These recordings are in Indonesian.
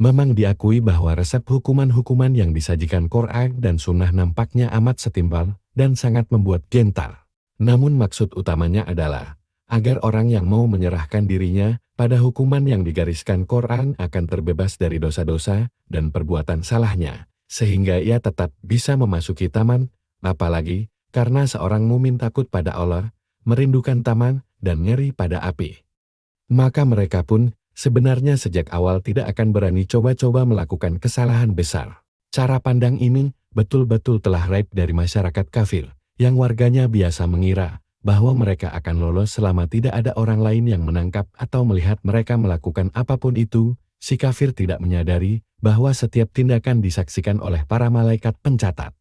Memang diakui bahwa resep hukuman-hukuman yang disajikan Quran dan Sunnah nampaknya amat setimpal dan sangat membuat gentar. Namun maksud utamanya adalah agar orang yang mau menyerahkan dirinya pada hukuman yang digariskan Quran akan terbebas dari dosa-dosa dan perbuatan salahnya, sehingga ia tetap bisa memasuki taman, apalagi karena seorang mukmin takut pada Allah, merindukan taman, dan ngeri pada api. Maka mereka pun sebenarnya sejak awal tidak akan berani coba-coba melakukan kesalahan besar. Cara pandang ini betul-betul telah raib dari masyarakat kafir, yang warganya biasa mengira bahwa mereka akan lolos selama tidak ada orang lain yang menangkap atau melihat mereka melakukan apapun itu. Si kafir tidak menyadari bahwa setiap tindakan disaksikan oleh para malaikat pencatat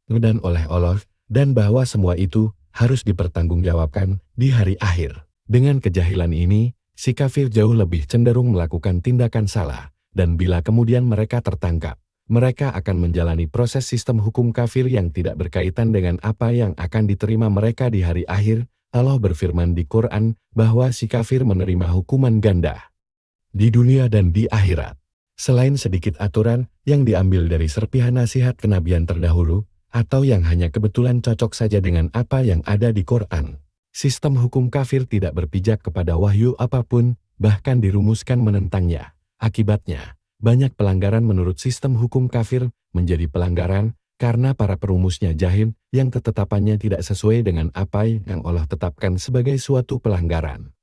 dan oleh Allah, dan bahwa semua itu harus dipertanggungjawabkan di hari akhir. Dengan kejahilan ini, si kafir jauh lebih cenderung melakukan tindakan salah, dan bila kemudian mereka tertangkap, mereka akan menjalani proses sistem hukum kafir yang tidak berkaitan dengan apa yang akan diterima mereka di hari akhir. Allah berfirman di Quran bahwa si kafir menerima hukuman ganda di dunia dan di akhirat. Selain sedikit aturan yang diambil dari serpihan nasihat kenabian terdahulu, atau yang hanya kebetulan cocok saja dengan apa yang ada di Quran, sistem hukum kafir tidak berpijak kepada wahyu apapun, bahkan dirumuskan menentangnya. Akibatnya, banyak pelanggaran menurut sistem hukum kafir menjadi pelanggaran karena para perumusnya jahil yang ketetapannya tidak sesuai dengan apa yang Allah tetapkan sebagai suatu pelanggaran.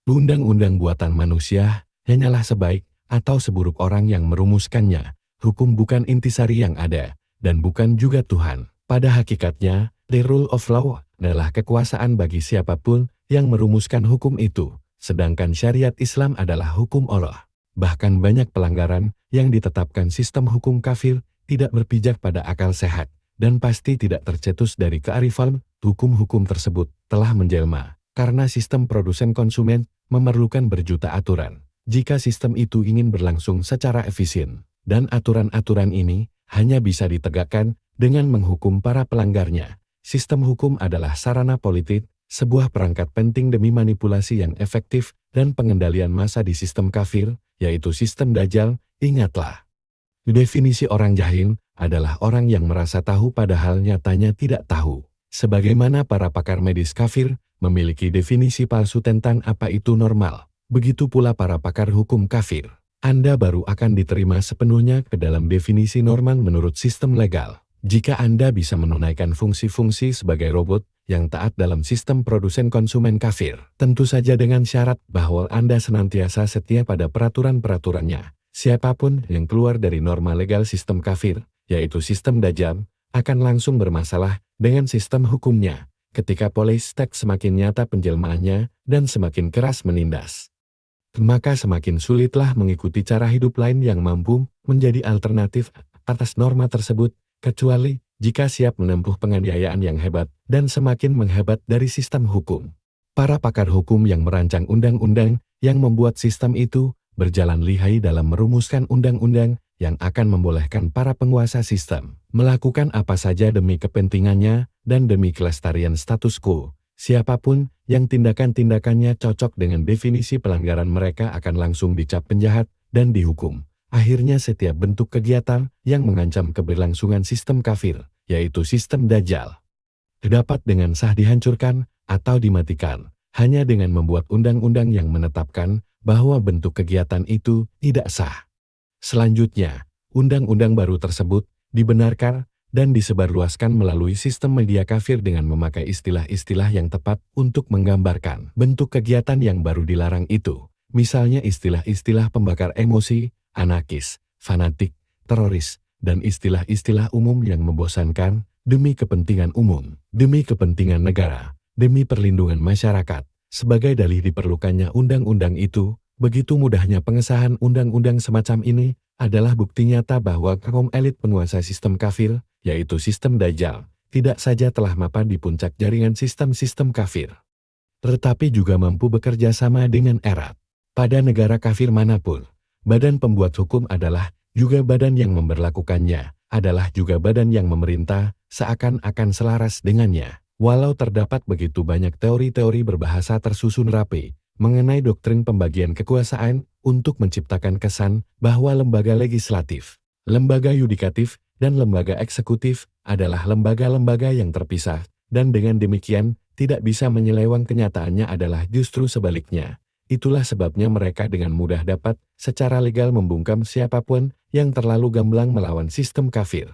Undang-undang buatan manusia hanyalah sebaik atau seburuk orang yang merumuskannya. Hukum bukan intisari yang ada, dan bukan juga Tuhan. Pada hakikatnya, the rule of law adalah kekuasaan bagi siapapun yang merumuskan hukum itu, sedangkan syariat Islam adalah hukum Allah. Bahkan banyak pelanggaran yang ditetapkan sistem hukum kafir tidak berpijak pada akal sehat, dan pasti tidak tercetus dari kearifan. Hukum-hukum tersebut telah menjelma, karena sistem produsen konsumen memerlukan berjuta aturan. Jika sistem itu ingin berlangsung secara efisien, dan aturan-aturan ini hanya bisa ditegakkan dengan menghukum para pelanggarnya. Sistem hukum adalah sarana politik, sebuah perangkat penting demi manipulasi yang efektif dan pengendalian massa di sistem kafir, yaitu sistem Dajjal. Ingatlah, definisi orang jahil adalah orang yang merasa tahu padahal nyatanya tidak tahu. Sebagaimana para pakar medis kafir memiliki definisi palsu tentang apa itu normal, begitu pula para pakar hukum kafir. Anda baru akan diterima sepenuhnya ke dalam definisi normal menurut sistem legal jika Anda bisa menunaikan fungsi-fungsi sebagai robot yang taat dalam sistem produsen konsumen kafir. Tentu saja dengan syarat bahwa Anda senantiasa setia pada peraturan-peraturannya. Siapapun yang keluar dari norma legal sistem kafir, yaitu sistem Dajjal, akan langsung bermasalah dengan sistem hukumnya ketika police state semakin nyata penjelmaannya dan semakin keras menindas. Maka semakin sulitlah mengikuti cara hidup lain yang mampu menjadi alternatif atas norma tersebut, kecuali jika siap menempuh penganiayaan yang hebat dan semakin menghebat dari sistem hukum. Para pakar hukum yang merancang undang-undang yang membuat sistem itu berjalan lihai dalam merumuskan undang-undang yang akan membolehkan para penguasa sistem melakukan apa saja demi kepentingannya dan demi kelestarian status quo. Siapapun yang tindakan-tindakannya cocok dengan definisi pelanggaran mereka akan langsung dicap penjahat dan dihukum. Akhirnya setiap bentuk kegiatan yang mengancam keberlangsungan sistem kafir, yaitu sistem Dajjal, dapat dengan sah dihancurkan atau dimatikan, hanya dengan membuat undang-undang yang menetapkan bahwa bentuk kegiatan itu tidak sah. Selanjutnya, undang-undang baru tersebut dibenarkan dan disebarluaskan melalui sistem media kafir dengan memakai istilah-istilah yang tepat untuk menggambarkan bentuk kegiatan yang baru dilarang itu. Misalnya istilah-istilah pembakar emosi, anarkis, fanatik, teroris, dan istilah-istilah umum yang membosankan demi kepentingan umum, demi kepentingan negara, demi perlindungan masyarakat. Sebagai dalih diperlukannya undang-undang itu, begitu mudahnya pengesahan undang-undang semacam ini adalah bukti nyata bahwa kaum elit penguasa sistem kafir, yaitu sistem Dajjal, tidak saja telah mapan di puncak jaringan sistem-sistem kafir, tetapi juga mampu bekerja sama dengan erat. Pada negara kafir manapun, badan pembuat hukum adalah juga badan yang memberlakukannya, adalah juga badan yang memerintah, seakan-akan selaras dengannya. Walau terdapat begitu banyak teori-teori berbahasa tersusun rapi mengenai doktrin pembagian kekuasaan, untuk menciptakan kesan bahwa lembaga legislatif, lembaga yudikatif, dan lembaga eksekutif adalah lembaga-lembaga yang terpisah, dan dengan demikian tidak bisa menyeleweng. Kenyataannya adalah justru sebaliknya. Itulah sebabnya mereka dengan mudah dapat secara legal membungkam siapapun yang terlalu gamblang melawan sistem kafir,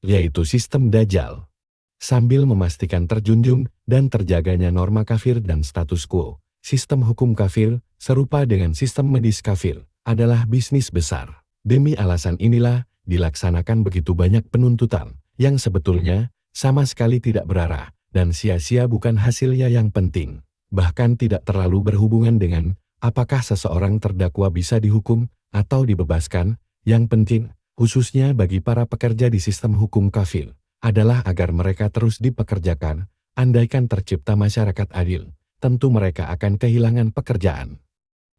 yaitu sistem Dajjal. Sambil memastikan terjunjung dan terjaganya norma kafir dan status quo, sistem hukum kafir, serupa dengan sistem medis kafir, adalah bisnis besar. Demi alasan inilah, dilaksanakan begitu banyak penuntutan, yang sebetulnya sama sekali tidak berarah, dan sia-sia. Bukan hasilnya yang penting, bahkan tidak terlalu berhubungan dengan apakah seseorang terdakwa bisa dihukum atau dibebaskan. Yang penting, khususnya bagi para pekerja di sistem hukum kafir, adalah agar mereka terus dipekerjakan. Andaikan tercipta masyarakat adil, tentu mereka akan kehilangan pekerjaan.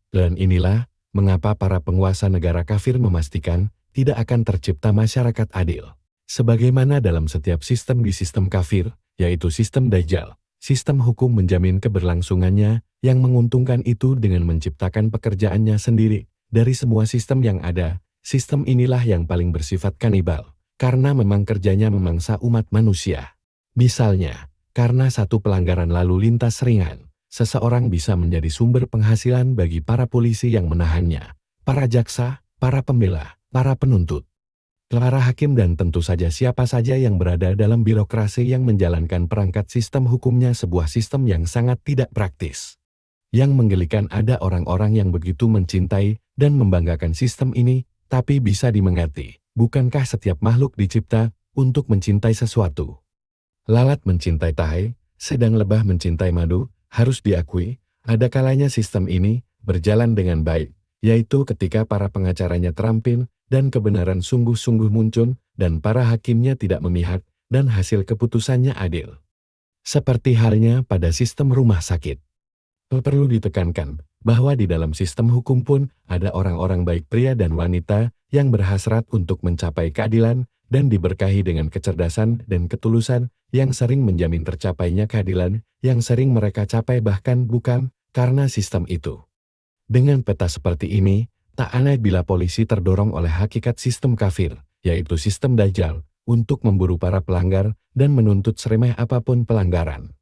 Dan inilah mengapa para penguasa negara kafir memastikan tidak akan tercipta masyarakat adil. Sebagaimana dalam setiap sistem di sistem kafir, yaitu sistem Dajjal, sistem hukum menjamin keberlangsungannya yang menguntungkan itu dengan menciptakan pekerjaannya sendiri. Dari semua sistem yang ada, sistem inilah yang paling bersifat kanibal, karena memang kerjanya memangsa umat manusia. Misalnya, karena satu pelanggaran lalu lintas ringan, seseorang bisa menjadi sumber penghasilan bagi para polisi yang menahannya, para jaksa, para pembela, para penuntut, para hakim, dan tentu saja siapa saja yang berada dalam birokrasi yang menjalankan perangkat sistem hukumnya. Sebuah sistem yang sangat tidak praktis. Yang menggelikan, ada orang-orang yang begitu mencintai dan membanggakan sistem ini, tapi bisa dimengerti. Bukankah setiap makhluk dicipta untuk mencintai sesuatu? Lalat mencintai tahe, sedang lebah mencintai madu. Harus diakui, ada kalanya sistem ini berjalan dengan baik, yaitu ketika para pengacaranya terampil dan kebenaran sungguh-sungguh muncul, dan para hakimnya tidak memihak, dan hasil keputusannya adil. Seperti halnya pada sistem rumah sakit. Perlu ditekankan bahwa di dalam sistem hukum pun ada orang-orang baik, pria dan wanita, yang berhasrat untuk mencapai keadilan dan diberkahi dengan kecerdasan dan ketulusan yang sering menjamin tercapainya keadilan yang sering mereka capai bahkan bukan karena sistem itu. Dengan peta seperti ini, tak aneh bila polisi terdorong oleh hakikat sistem kafir, yaitu sistem Dajjal, untuk memburu para pelanggar dan menuntut seremeh apapun pelanggaran.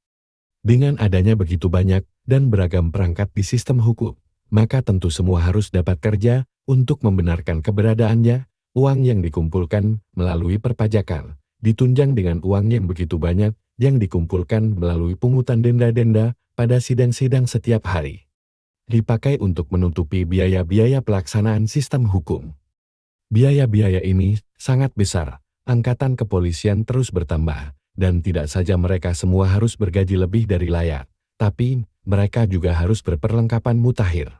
Dengan adanya begitu banyak dan beragam perangkat di sistem hukum, maka tentu semua harus dapat kerja untuk membenarkan keberadaannya. Uang yang dikumpulkan melalui perpajakan, ditunjang dengan uang yang begitu banyak yang dikumpulkan melalui pungutan denda-denda pada sidang-sidang setiap hari, dipakai untuk menutupi biaya-biaya pelaksanaan sistem hukum. Biaya-biaya ini sangat besar. Angkatan kepolisian terus bertambah, dan tidak saja mereka semua harus bergaji lebih dari layak, tapi mereka juga harus berperlengkapan mutakhir.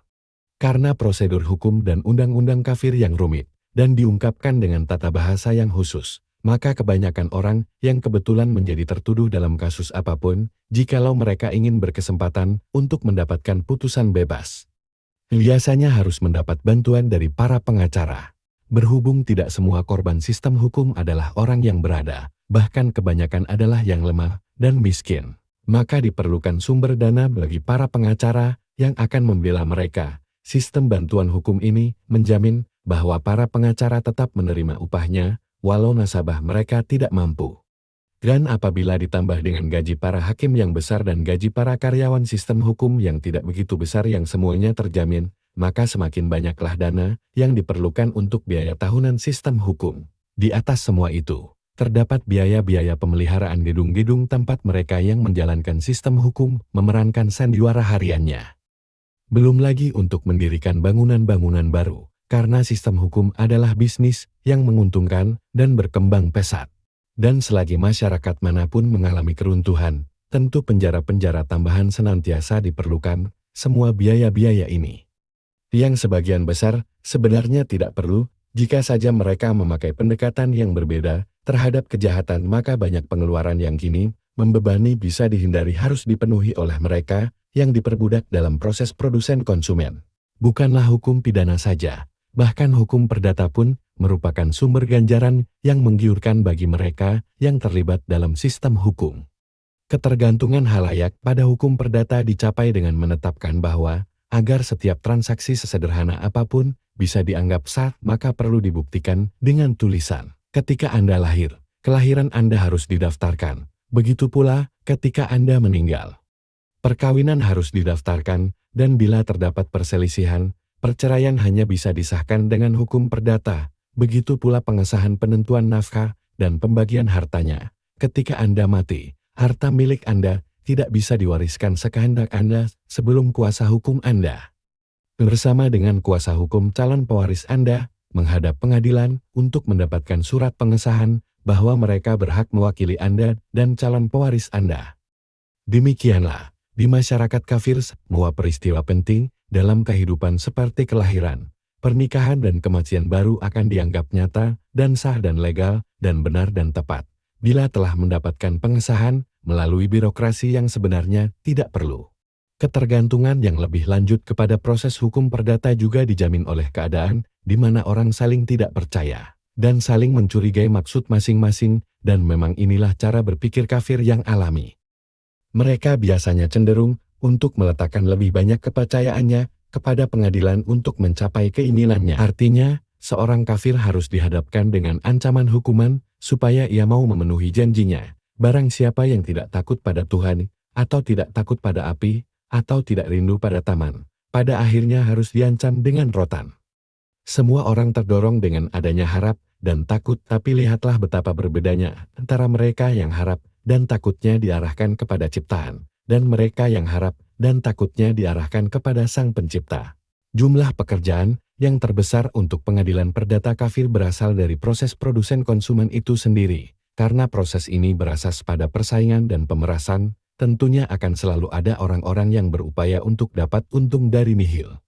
Karena prosedur hukum dan undang-undang kafir yang rumit, dan diungkapkan dengan tata bahasa yang khusus, maka kebanyakan orang yang kebetulan menjadi tertuduh dalam kasus apapun, jikalau mereka ingin berkesempatan untuk mendapatkan putusan bebas, biasanya harus mendapat bantuan dari para pengacara. Berhubung tidak semua korban sistem hukum adalah orang yang berada, bahkan kebanyakan adalah yang lemah dan miskin, maka diperlukan sumber dana bagi para pengacara yang akan membela mereka. Sistem bantuan hukum ini menjamin bahwa para pengacara tetap menerima upahnya, walau nasabah mereka tidak mampu. Dan apabila ditambah dengan gaji para hakim yang besar dan gaji para karyawan sistem hukum yang tidak begitu besar yang semuanya terjamin, maka semakin banyaklah dana yang diperlukan untuk biaya tahunan sistem hukum. Di atas semua itu, terdapat biaya-biaya pemeliharaan gedung-gedung tempat mereka yang menjalankan sistem hukum memerankan sandiwara hariannya. Belum lagi untuk mendirikan bangunan-bangunan baru, karena sistem hukum adalah bisnis yang menguntungkan dan berkembang pesat. Dan selagi masyarakat manapun mengalami keruntuhan, tentu penjara-penjara tambahan senantiasa diperlukan. Semua biaya-biaya ini, yang sebagian besar sebenarnya tidak perlu, jika saja mereka memakai pendekatan yang berbeda terhadap kejahatan, maka banyak pengeluaran yang kini membebani bisa dihindari harus dipenuhi oleh mereka yang diperbudak dalam proses produsen konsumen. Bukanlah hukum pidana saja, bahkan hukum perdata pun merupakan sumber ganjaran yang menggiurkan bagi mereka yang terlibat dalam sistem hukum. Ketergantungan halayak pada hukum perdata dicapai dengan menetapkan bahwa agar setiap transaksi sesederhana apapun bisa dianggap sah, maka perlu dibuktikan dengan tulisan. Ketika Anda lahir, kelahiran Anda harus didaftarkan. Begitu pula ketika Anda meninggal. Perkawinan harus didaftarkan, dan bila terdapat perselisihan, perceraian hanya bisa disahkan dengan hukum perdata. Begitu pula pengesahan penentuan nafkah dan pembagian hartanya. Ketika Anda mati, harta milik Anda tidak bisa diwariskan sekehendak Anda sebelum kuasa hukum Anda bersama dengan kuasa hukum calon pewaris Anda menghadap pengadilan untuk mendapatkan surat pengesahan bahwa mereka berhak mewakili Anda dan calon pewaris Anda. Demikianlah, di masyarakat kafir semua peristiwa penting dalam kehidupan seperti kelahiran, pernikahan dan kematian baru akan dianggap nyata dan sah dan legal dan benar dan tepat bila telah mendapatkan pengesahan melalui birokrasi yang sebenarnya tidak perlu. Ketergantungan yang lebih lanjut kepada proses hukum perdata juga dijamin oleh keadaan di mana orang saling tidak percaya dan saling mencurigai maksud masing-masing, dan memang inilah cara berpikir kafir yang alami. Mereka biasanya cenderung untuk meletakkan lebih banyak kepercayaannya kepada pengadilan untuk mencapai keinginannya. Artinya, seorang kafir harus dihadapkan dengan ancaman hukuman supaya ia mau memenuhi janjinya. Barang siapa yang tidak takut pada Tuhan, atau tidak takut pada api, atau tidak rindu pada taman, pada akhirnya harus diancam dengan rotan. Semua orang terdorong dengan adanya harap dan takut, tapi lihatlah betapa berbedanya antara mereka yang harap dan takutnya diarahkan kepada ciptaan, dan mereka yang harap dan takutnya diarahkan kepada Sang Pencipta. Jumlah pekerjaan yang terbesar untuk pengadilan perdata kafir berasal dari proses produsen konsumen itu sendiri. Karena proses ini berasas pada persaingan dan pemerasan, tentunya akan selalu ada orang-orang yang berupaya untuk dapat untung dari nihil.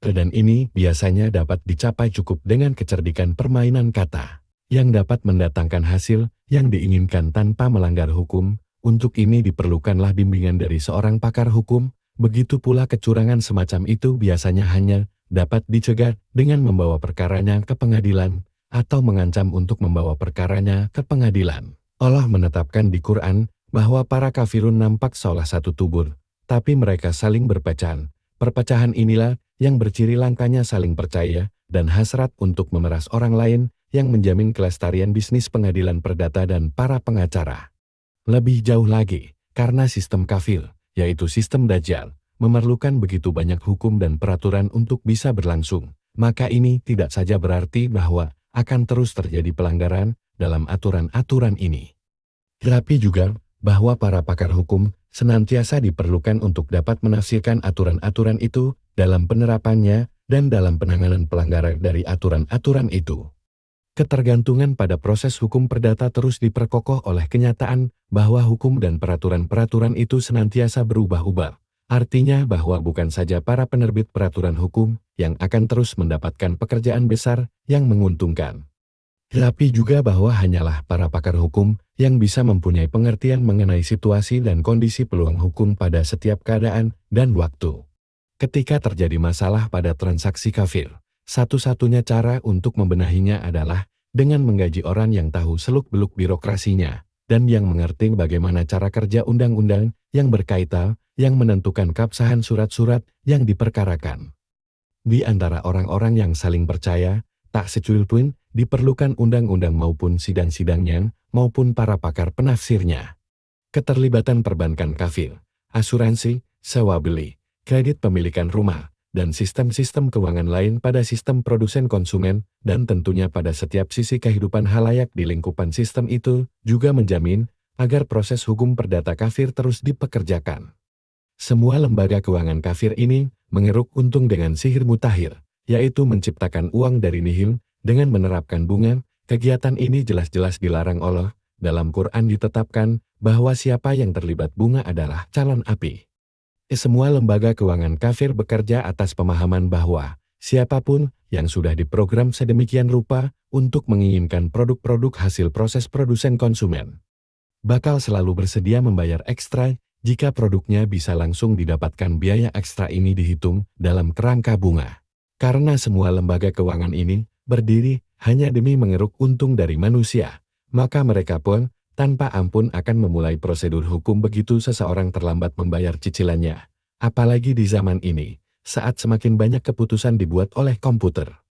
Dan ini biasanya dapat dicapai cukup dengan kecerdikan permainan kata, yang dapat mendatangkan hasil yang diinginkan tanpa melanggar hukum. Untuk ini diperlukanlah bimbingan dari seorang pakar hukum. Begitu pula kecurangan semacam itu biasanya hanya dapat dicegah dengan membawa perkaranya ke pengadilan, atau mengancam untuk membawa perkaranya ke pengadilan. Allah menetapkan di Quran bahwa para kafirun nampak seolah satu tubuh, tapi mereka saling berpecahan. Perpecahan inilah yang berciri langkanya saling percaya dan hasrat untuk memeras orang lain yang menjamin kelestarian bisnis pengadilan perdata dan para pengacara. Lebih jauh lagi, karena sistem kafir, yaitu sistem Dajjal, memerlukan begitu banyak hukum dan peraturan untuk bisa berlangsung, maka ini tidak saja berarti bahwa akan terus terjadi pelanggaran dalam aturan-aturan ini. Tetapi juga bahwa para pakar hukum senantiasa diperlukan untuk dapat menafsirkan aturan-aturan itu dalam penerapannya dan dalam penanganan pelanggaran dari aturan-aturan itu. Ketergantungan pada proses hukum perdata terus diperkokoh oleh kenyataan bahwa hukum dan peraturan-peraturan itu senantiasa berubah-ubah. Artinya bahwa bukan saja para penerbit peraturan hukum yang akan terus mendapatkan pekerjaan besar yang menguntungkan, tetapi juga bahwa hanyalah para pakar hukum yang bisa mempunyai pengertian mengenai situasi dan kondisi peluang hukum pada setiap keadaan dan waktu. Ketika terjadi masalah pada transaksi kafir, satu-satunya cara untuk membenahinya adalah dengan menggaji orang yang tahu seluk-beluk birokrasinya dan yang mengerti bagaimana cara kerja undang-undang yang berkaitan, yang menentukan keabsahan surat-surat yang diperkarakan. Di antara orang-orang yang saling percaya, tak secuil pun diperlukan undang-undang maupun sidang-sidangnya, maupun para pakar penafsirnya. Keterlibatan perbankan kafir, asuransi, sewa beli, kredit pemilikan rumah, dan sistem-sistem keuangan lain pada sistem produsen konsumen, dan tentunya pada setiap sisi kehidupan halayak di lingkupan sistem itu, juga menjamin agar proses hukum perdata kafir terus dipekerjakan. Semua lembaga keuangan kafir ini mengeruk untung dengan sihir mutakhir, yaitu menciptakan uang dari nihil dengan menerapkan bunga. Kegiatan ini jelas-jelas dilarang Allah. Dalam Quran ditetapkan bahwa siapa yang terlibat bunga adalah calon api. Semua lembaga keuangan kafir bekerja atas pemahaman bahwa siapapun yang sudah diprogram sedemikian rupa untuk menginginkan produk-produk hasil proses produsen konsumen, bakal selalu bersedia membayar ekstra jika produknya bisa langsung didapatkan. Biaya ekstra ini dihitung dalam kerangka bunga. Karena semua lembaga keuangan ini berdiri hanya demi mengeruk untung dari manusia, maka mereka pun tanpa ampun akan memulai prosedur hukum begitu seseorang terlambat membayar cicilannya. Apalagi di zaman ini, saat semakin banyak keputusan dibuat oleh komputer.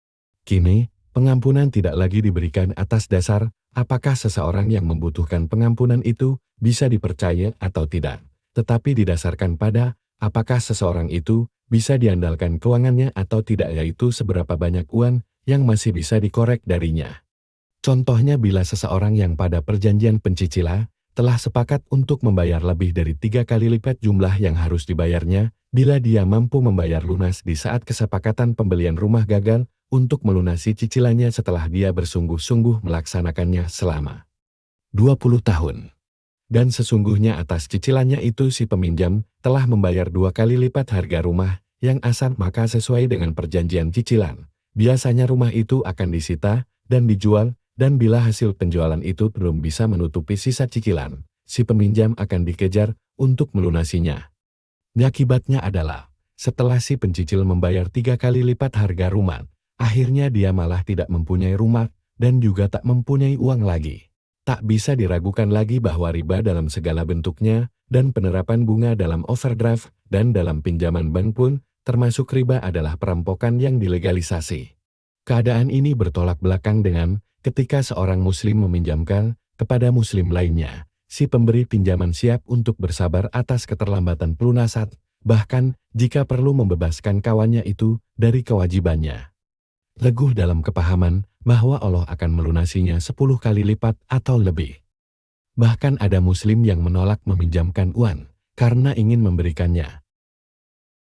Kini, pengampunan tidak lagi diberikan atas dasar apakah seseorang yang membutuhkan pengampunan itu bisa dipercaya atau tidak, tetapi didasarkan pada apakah seseorang itu bisa diandalkan keuangannya atau tidak, yaitu seberapa banyak uang yang masih bisa dikorek darinya. Contohnya, bila seseorang yang pada perjanjian pencicilan telah sepakat untuk membayar lebih dari 3 kali lipat jumlah yang harus dibayarnya, bila dia mampu membayar lunas di saat kesepakatan pembelian rumah gagal untuk melunasi cicilannya setelah dia bersungguh-sungguh melaksanakannya selama 20 tahun. Dan sesungguhnya atas cicilannya itu si peminjam telah membayar 2 kali lipat harga rumah yang asal, maka sesuai dengan perjanjian cicilan, biasanya rumah itu akan disita dan dijual, dan bila hasil penjualan itu belum bisa menutupi sisa cicilan, si peminjam akan dikejar untuk melunasinya. Akibatnya adalah, setelah si pencicil membayar 3 kali lipat harga rumah, akhirnya dia malah tidak mempunyai rumah dan juga tak mempunyai uang lagi. Tak bisa diragukan lagi bahwa riba dalam segala bentuknya dan penerapan bunga dalam overdraft dan dalam pinjaman bank pun termasuk riba adalah perampokan yang dilegalisasi. Keadaan ini bertolak belakang dengan ketika seorang muslim meminjamkan kepada muslim lainnya. Si pemberi pinjaman siap untuk bersabar atas keterlambatan pelunasan, bahkan jika perlu membebaskan kawannya itu dari kewajibannya. Teguh dalam kepahaman bahwa Allah akan melunasinya 10 kali lipat atau lebih. Bahkan ada muslim yang menolak meminjamkan uang karena ingin memberikannya